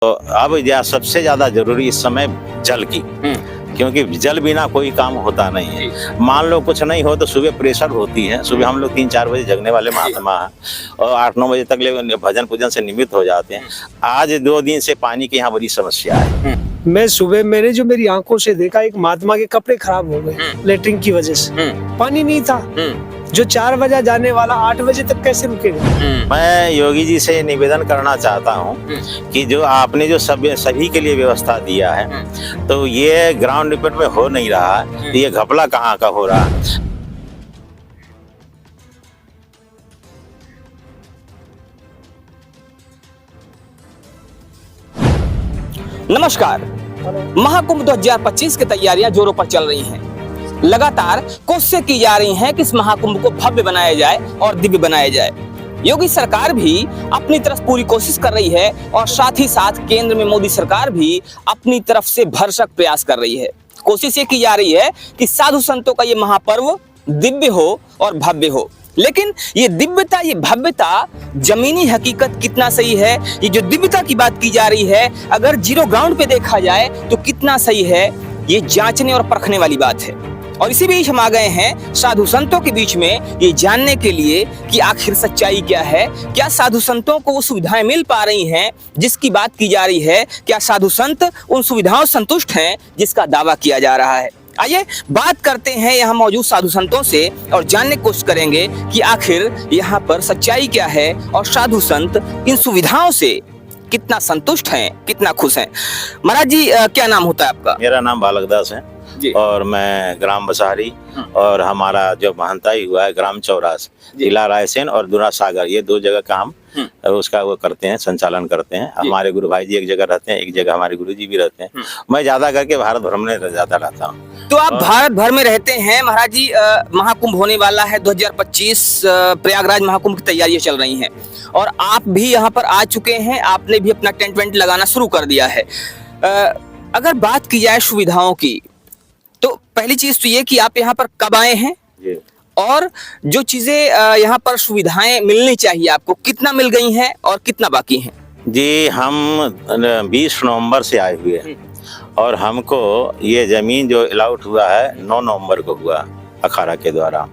तो अब सबसे ज्यादा जरूरी इस समय जल की, क्योंकि जल बिना कोई काम होता नहीं है। मान लो कुछ नहीं हो तो सुबह प्रेशर होती है, सुबह हम लोग 3-4 बजे जगने वाले महात्मा हैं और 8-9 बजे तक ले भजन पूजन से निमित्त हो जाते हैं। आज 2 दिन से पानी की यहाँ बड़ी समस्या है। मैं सुबह जो मेरी आंखों से देखा, एक महात्मा के कपड़े खराब हो गए लेटरिन की वजह से। पानी नहीं था। जो 4 बजे जाने वाला 8 बजे तक कैसे रुकेगा? मैं योगी जी से निवेदन करना चाहता हूँ कि जो आपने जो सभी के लिए व्यवस्था दिया है, तो ये ग्राउंड रिपोर्ट में हो नहीं रहा है, तो ये घपला कहाँ का हो रहा है। नमस्कार। महाकुंभ 2025 की तैयारियां जोरों पर चल रही हैं। लगातार कोशिशें की जा रही हैं कि इस महाकुंभ को भव्य बनाया जाए और दिव्य बनाया जाए। योगी सरकार भी अपनी तरफ पूरी कोशिश कर रही है और साथ ही साथ केंद्र में मोदी सरकार भी अपनी तरफ से भरसक प्रयास कर रही है। कोशिश ये की जा रही है कि साधु संतों का ये महापर्व दिव्य हो और भव्य हो। लेकिन ये दिव्यता, ये भव्यता, जमीनी हकीकत कितना सही है? ये जो दिव्यता की बात की जा रही है, अगर जीरो ग्राउंड पे देखा जाए तो कितना सही है, ये जांचने और परखने वाली बात है। और इसी बीच हम आ गए हैं साधु संतों के बीच में ये जानने के लिए कि आखिर सच्चाई क्या है। क्या साधु संतों को वो सुविधाएं मिल पा रही हैं जिसकी बात की जा रही है? क्या साधु संत उन सुविधाओं से संतुष्ट हैं जिसका दावा किया जा रहा है? आइए बात करते हैं यहाँ मौजूद साधु संतों से और जानने की कोशिश करेंगे कि आखिर यहाँ पर सच्चाई क्या है और साधु संत इन सुविधाओं से कितना संतुष्ट हैं, कितना खुश हैं। महाराज जी, क्या नाम होता है आपका? मेरा नाम बालक दास है और मैं ग्राम बसारी और हमारा जो महंताई हुआ है ग्राम चौरास, जिला रायसेन और दुरा सागर, ये 2 जगह का हम उसका वो करते हैं, संचालन करते हैं। हमारे गुरु भाई जी एक जगह रहते हैं, एक जगह हमारे गुरु जी भी रहते हैं। मैं ज्यादा करके भारत भर में ज्यादा रहता हूँ। तो आप भारत भर में रहते हैं। महाराज जी, महाकुंभ होने वाला है 2025, प्रयागराज महाकुंभ की तैयारियां चल रही हैं और आप भी यहाँ पर आ चुके हैं। आपने भी अपना टेंट वेंट लगाना शुरू कर दिया है। अगर बात की जाए सुविधाओं की, तो पहली चीज तो ये कि आप यहाँ पर कब आए हैं और जो चीजें यहाँ पर सुविधाएं मिलनी चाहिए आपको, कितना मिल गई हैं और कितना बाकी हैं? जी, हम 20 नवंबर से आए हुए हैं और हमको ये जमीन जो अलाउट हुआ है 9 नवंबर को हुआ अखाड़ा के द्वारा।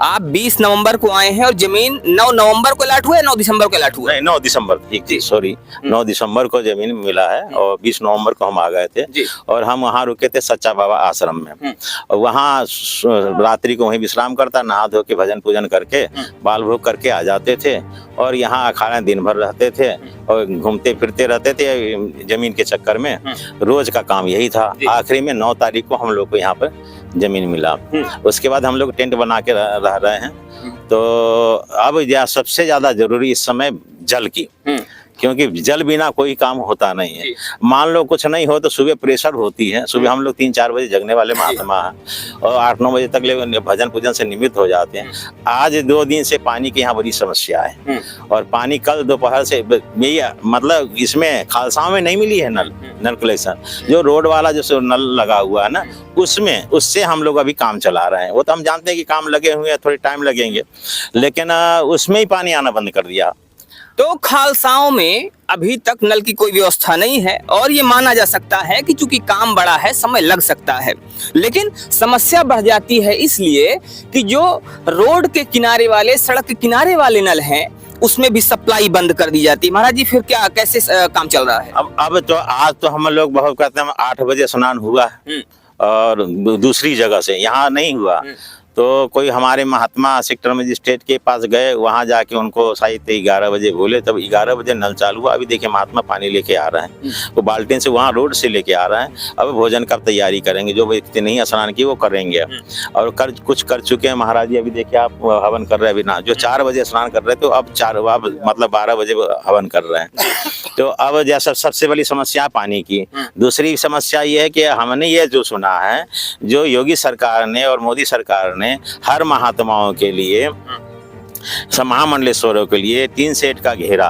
आप 20 नवंबर को आए हैं और जमीन 9 नवंबर को अलॉट हुआ है, 9 दिसंबर को अलॉट हुआ है? नहीं, 9 दिसंबर, ठीक, सॉरी, 9 दिसंबर को जमीन मिला है और 20 नवंबर को हम आ गए थे और हम वहाँ रुके थे सच्चा बाबा आश्रम में। और वहाँ रात्रि को वहीं विश्राम करता, नहा धो के भजन पूजन करके बाल भोग करके आ जाते थे और यहाँ अखाड़ा दिन भर रहते थे और घूमते फिरते रहते थे जमीन के चक्कर में। रोज का काम यही था। आखिरी में 9 तारीख को हम लोग को यहाँ पर जमीन मिला। उसके बाद हम लोग टेंट बना के रह रहे हैं। तो अब सबसे ज्यादा जरूरी इस समय जल की, क्योंकि जल बिना कोई काम होता नहीं है। मान लो कुछ नहीं हो तो सुबह प्रेशर होती है, सुबह हम लोग 3-4 बजे जगने वाले महात्मा हैं और 8-9 बजे तक ले भजन पूजन से निमित्त हो जाते हैं। आज 2 दिन से पानी की यहाँ बड़ी समस्या है और पानी कल दोपहर से मतलब इसमें खालसाओं में नहीं मिली है नल कलेक्शन। जो रोड वाला जो नल लगा हुआ है ना, उससे हम लोग अभी काम चला रहे हैं। वो तो हम जानते हैं कि काम लगे हुए हैं, थोड़ी टाइम लगेंगे, लेकिन उसमें ही पानी आना बंद कर दिया। तो खालसाओं में अभी तक नल की कोई व्यवस्था नहीं है और ये माना जा सकता है कि चूंकि काम बड़ा है, समय लग सकता है। लेकिन समस्या बढ़ जाती है इसलिए कि जो रोड के किनारे वाले, सड़क के किनारे वाले नल हैं, उसमें भी सप्लाई बंद कर दी जाती है। महाराज जी, फिर क्या, कैसे काम चल रहा है? अब तो आज तो हम लोग बहुत कहते हैं 8 बजे स्नान हुआ और दूसरी जगह से यहाँ नहीं हुआ। तो कोई हमारे महात्मा सेक्टर मजिस्ट्रेट के पास गए, वहां जाके उनको शायद 11 बजे बोले, तब 11 बजे नल चालू हुआ। अभी देखिए महात्मा पानी लेके आ रहे हैं, वो बाल्टीन से वहां रोड से लेके आ रहे हैं। अब भोजन का तैयारी करेंगे, जो व्यक्ति नहीं स्नान किए वो करेंगे और कुछ कर चुके हैं महाराज जी। अभी देखिए आप हवन कर रहे हैं, अभी ना जो 4 बजे स्नान कर रहे थे, तो अब 12 बजे हवन कर रहे हैं। तो अब जैसा सबसे बड़ी समस्या पानी की। दूसरी समस्या ये है कि हमने ये जो सुना है, जो योगी सरकार ने और मोदी सरकार ने हर महात्माओं के लिए, महामंडलेश्वरों के लिए टीन सेट का घेरा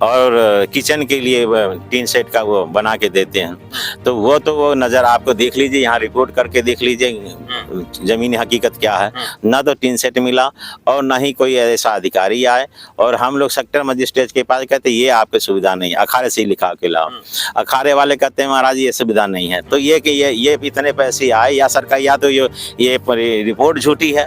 और किचन के लिए टीन सेट का वो बना के देते हैं। तो वो नज़र आपको देख लीजिए, यहाँ रिपोर्ट करके देख लीजिए जमीनी हकीकत क्या है, ना तो टीन सेट मिला और ना ही कोई ऐसा अधिकारी आए। और हम लोग सेक्टर मजिस्ट्रेट के पास कहते ये आपकी सुविधा नहीं है, अखाड़े से ही लिखा के लाओ। अखाड़े वाले कहते हैं महाराज ये सुविधा नहीं है। तो ये कि ये इतने पैसे आए या सरकार, या तो ये रिपोर्ट झूठी है।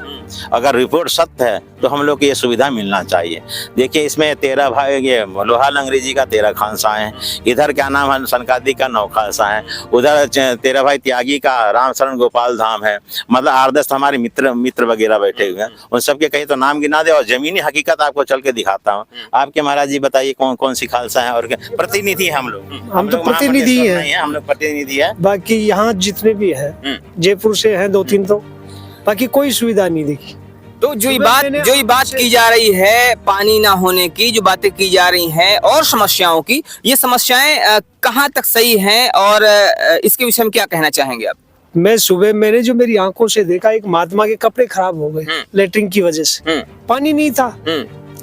अगर रिपोर्ट सत्य है तो हम लोग को ये सुविधा मिलना चाहिए। देखिए इसमें 13 भाई, ये लोहाल अंग्रेजी का 13 खानसा है, इधर क्या नाम है सनकादी का 9 खानसा है, उधर 13 भाई त्यागी का रामशरण गोपाल धाम है। मतलब 8-10 हमारे मित्र वगैरह बैठे हुए हैं, उन सबके कहीं तो नाम गिना दे और जमीनी हकीकत आपको चल के दिखाता हूँ। आपके महाराज जी बताइए कौन कौन सी खालसा है और प्रतिनिधि है हम लोग। हम तो प्रतिनिधि हैं, हम लोग प्रतिनिधि है। बाकी यहाँ जितने भी हैं जयपुर से हैं 2-3, तो बाकी कोई सुविधा नहीं देखी। तो जो ये बात की जा रही है पानी ना होने की, जो बातें की जा रही हैं और समस्याओं की, ये समस्याएं कहाँ तक सही हैं और इसके विषय में क्या कहना चाहेंगे आप? मैं सुबह मैंने जो मेरी आंखों से देखा, एक महात्मा के कपड़े खराब हो गए लेटरिन की वजह से। पानी नहीं था।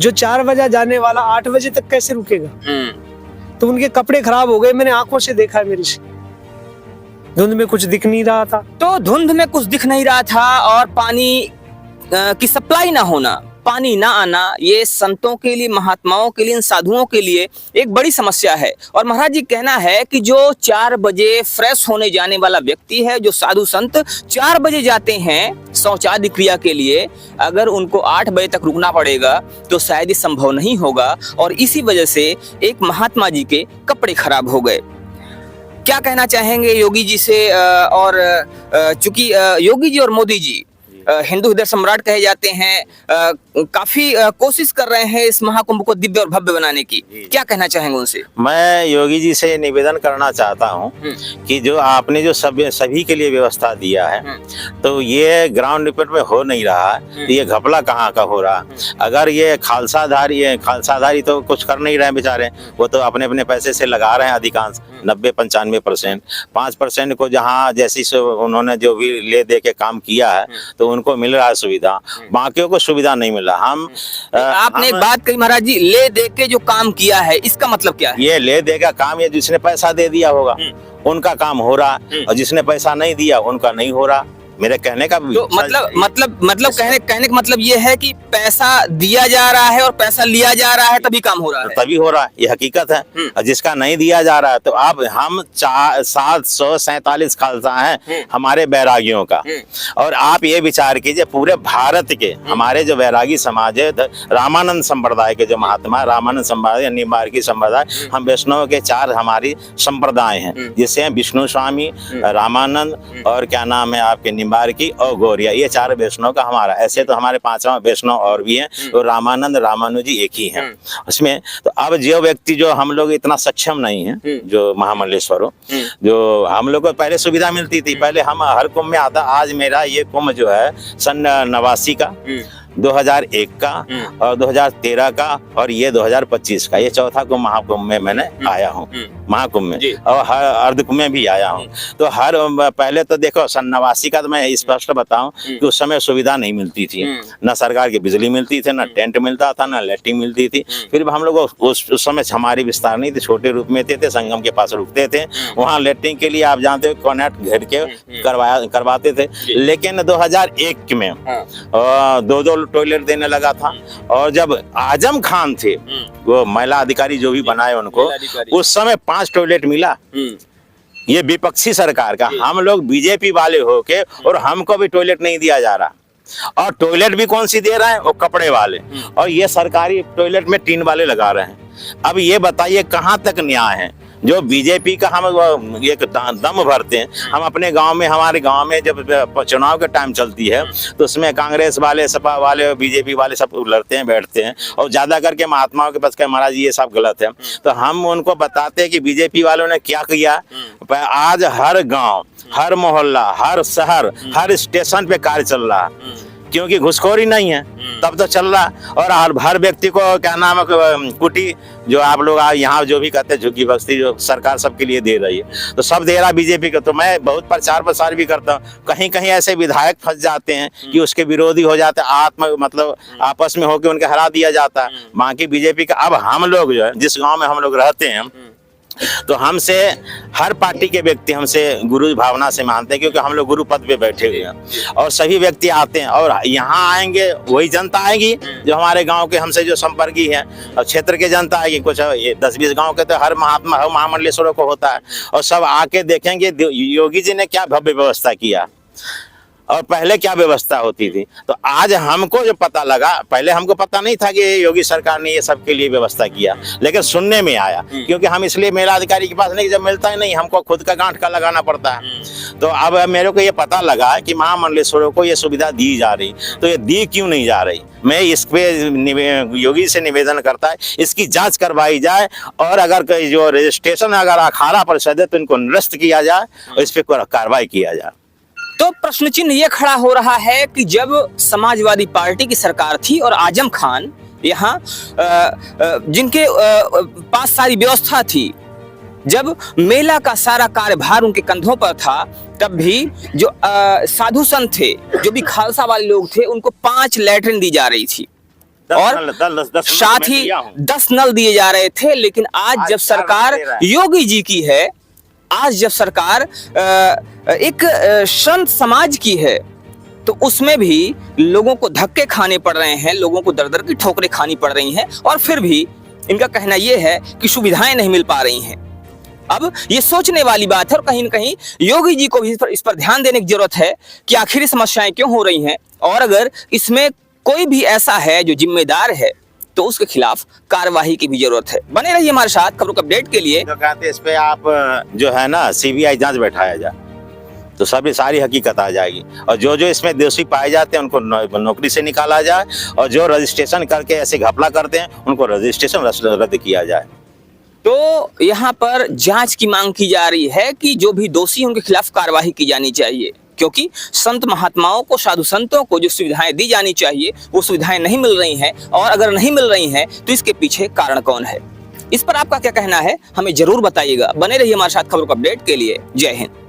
जो 4 बजे जाने वाला 8 बजे तक कैसे रुकेगा? तो उनके कपड़े खराब हो गए, मैंने आंखों से देखा है मेरी से। धुंध में कुछ दिख नहीं रहा था। तो धुंध में कुछ दिख नहीं रहा था और पानी की सप्लाई ना होना, पानी ना आना, ये संतों के लिए, महात्माओं के लिए, इन साधुओं के लिए एक बड़ी समस्या है। और महाराज जी कहना है कि जो 4 बजे फ्रेश होने जाने वाला व्यक्ति है, जो साधु संत 4 बजे जाते हैं शौचादि क्रिया के लिए, अगर उनको 8 बजे तक रुकना पड़ेगा तो शायद ये संभव नहीं होगा। और इसी वजह से एक महात्मा जी के कपड़े खराब हो गए। क्या कहना चाहेंगे योगी जी से? और चूंकि योगी जी और मोदी जी हिंदू हृदय सम्राट कहे जाते हैं, काफी कोशिश कर रहे हैं इस महाकुंभ को दिव्य और भव्य बनाने की, क्या कहना चाहेंगे उनसे? मैं योगी जी से निवेदन करना चाहता हूं कि जो आपने जो सभी के लिए व्यवस्था दिया है, तो ये ग्राउंड रिपोर्ट में हो नहीं रहा है, तो ये घपला कहाँ का हो रहा है? अगर ये खालसाधारी तो कुछ कर नहीं रहे बेचारे, वो तो अपने अपने पैसे से लगा रहे हैं अधिकांश 90-95%। 5% को जहाँ जैसी उन्होंने जो भी ले दे के काम किया है तो उनको मिल रहा है सुविधा, बाकियों को सुविधा नहीं मिला। आपने एक बात कही महाराज जी, ले दे के जो काम किया है, इसका मतलब क्या है? ये ले देगा काम, ये जिसने पैसा दे दिया होगा उनका काम हो रहा है, और जिसने पैसा नहीं दिया उनका नहीं हो रहा। मेरे कहने का तो मतलब कहने का मतलब ये है कि पैसा दिया जा रहा है और पैसा लिया जा रहा है, तभी काम हो रहा है, तभी हो रहा है, ये हकीकत है। और जिसका नहीं दिया जा रहा है, तो अब हम 747 खालसा हैं हमारे बैरागियों का। और आप ये विचार कीजिए पूरे भारत के हमारे जो बैरागी समाज है, रामानंद संप्रदाय के जो महात्मा, रामानंद संप्रदाय, निम्बार्की संप्रदाय, हम वैष्णव के 4 हमारी संप्रदाय हैं, जिससे हैं विष्णु स्वामी, रामानंद और क्या नाम है आपके निम्बार्की और गौरिया, ये 4 वैष्णव का हमारा। ऐसे तो हमारे 5वां वैष्णव और भी हैं, तो रामानंद रामानुजी एक ही हैं उसमें। तो अब जो व्यक्ति, जो हम लोग इतना सक्षम नहीं है, जो महामल्लेश्वर हो, जो हम लोग को पहले सुविधा मिलती थी, पहले हम हर कुंभ में आता। आज मेरा ये कुंभ जो है सन 89 का, 2001 का और 2013 का और ये 2025 का, ये चौथा कुंभ महाकुंभ में मैंने आया हूँ, महाकुंभ में, और हर अर्ध कुंभ में भी आया हूँ। तो हर पहले तो देखो सन 89 का तो मैं स्पष्ट बताऊं कि उस समय सुविधा नहीं मिलती थी, न सरकार की बिजली मिलती थी, न टेंट मिलता था, न लैट्रिन मिलती थी। फिर भी हम लोग उस समय हमारी विस्तार नहीं थी, छोटे रूप में थे, संगम के पास रुकते थे, वहाँ लैट्रिन के लिए आप जानते हो कॉर्नेट घेर के करवाते थे। लेकिन 2001 में 2 टॉयलेट देने लगा था। और जब आजम खान थे, वो महिला अधिकारी जो भी बनाए उनको, उस समय 5 टॉयलेट मिला। ये विपक्षी सरकार का, हम लोग बीजेपी वाले होके और हमको भी टॉयलेट नहीं दिया जा रहा। और टॉयलेट भी कौन सी दे रहे हैं? वो कपड़े वाले, और ये सरकारी टॉयलेट में टीन वाले लगा रहे हैं। अब ये बताइए कहाँ तक न्याय है? जो बीजेपी का हम एक दम भरते हैं, हम अपने गांव में, हमारे गांव में जब चुनाव के टाइम चलती है तो उसमें कांग्रेस वाले, सपा वाले, बीजेपी वाले सब लड़ते हैं, बैठते हैं, और ज्यादा करके महात्माओं के पास कहे महाराज ये सब गलत है। तो हम उनको बताते हैं कि बीजेपी वालों ने क्या किया। आज हर गांव, हर मोहल्ला, हर शहर, हर स्टेशन पे कार्य चल रहा है, क्योंकि घुसखोरी नहीं है, तब तो चल रहा। और हर व्यक्ति को क्या नाम है, कुटी जो आप लोग यहाँ जो भी कहते हैं झुग्गी बस्ती, जो सरकार सबके लिए दे रही है, तो सब दे रहा बीजेपी को। तो मैं बहुत प्रचार भी करता हूँ। कहीं कहीं ऐसे विधायक फंस जाते हैं कि उसके विरोधी हो जाते हैं, मतलब आपस में होकर उनके हरा दिया जाता है। बाकी बीजेपी का, अब हम लोग जो है जिस गाँव में हम लोग रहते हैं, तो हमसे हर पार्टी के व्यक्ति हमसे गुरु भावना से मानते हैं, क्योंकि हम लोग गुरु पद पे बैठे हुए हैं और सभी व्यक्ति आते हैं और यहाँ आएंगे, वही जनता आएगी जो हमारे गांव के हमसे जो संपर्की हैं, और क्षेत्र के जनता आएगी। कुछ 10-20 गांव के तो हर महामंडलेश्वरों को होता है, और सब आके देखेंगे योगी जी ने क्या भव्य व्यवस्था किया और पहले क्या व्यवस्था होती थी। तो आज हमको जो पता लगा, पहले हमको पता नहीं था कि योगी सरकार ने ये सबके लिए व्यवस्था किया, लेकिन सुनने में आया, क्योंकि हम इसलिए मेला अधिकारी के पास नहीं, जब मिलता ही नहीं, हमको खुद का गांठ का लगाना पड़ता है। तो अब मेरे को ये पता लगा कि महामंडलेश्वरों को ये सुविधा दी जा रही, तो ये दी क्यों नहीं जा रही। मैं इस पे योगी से निवेदन करता है इसकी जांच करवाई जाए, और अगर जो रजिस्ट्रेशन अगर अखाड़ा परिषद है तो इनको निरस्त किया जाए और इस पर कार्रवाई किया जाए। तो प्रश्न चिन्ह ये खड़ा हो रहा है कि जब समाजवादी पार्टी की सरकार थी और आजम खान यहाँ जिनके पास सारी व्यवस्था थी, जब मेला का सारा कार्यभार उनके कंधों पर था, तब भी जो साधु संत थे, जो भी खालसा वाले लोग थे, उनको 5 लैट्रिन दी जा रही थी और साथ ही 10 नल दिए जा रहे थे। लेकिन आज जब सरकार योगी जी की है, आज जब सरकार एक संत समाज की है, तो उसमें भी लोगों को धक्के खाने पड़ रहे हैं, लोगों को दर दर की ठोकरें खानी पड़ रही हैं, और फिर भी इनका कहना यह है कि सुविधाएं नहीं मिल पा रही हैं। अब ये सोचने वाली बात है, और कहीं न कहीं योगी जी को भी इस पर ध्यान देने की जरूरत है कि आखिर ये समस्याएं क्यों हो रही हैं, और अगर इसमें कोई भी ऐसा है जो जिम्मेदार है तो उसके खिलाफ कार्यवाही की भी जरूरत है। बने रहिए हमारे साथ खबरों के अपडेट के लिए। तो कहते इस पे आप जो है ना सीबीआई जांच बैठाया जाए, तो सभी सारी हकीकत आ जाएगी, और जो जो इसमें दोषी पाए जाते हैं उनको नौकरी से निकाला जाए, और जो रजिस्ट्रेशन करके ऐसे घपला करते हैं उनको रजिस्ट्रेशन रद्द किया जाए। तो यहाँ पर जांच की मांग की जा रही है कि जो भी दोषी हैं उनके खिलाफ कार्यवाही की जानी चाहिए, क्योंकि संत महात्माओं को, साधु संतों को जो सुविधाएं दी जानी चाहिए वो सुविधाएं नहीं मिल रही हैं, और अगर नहीं मिल रही हैं तो इसके पीछे कारण कौन है। इस पर आपका क्या कहना है, हमें जरूर बताइएगा। बने रहिए हमारे साथ खबरों का अपडेट के लिए। जय हिंद।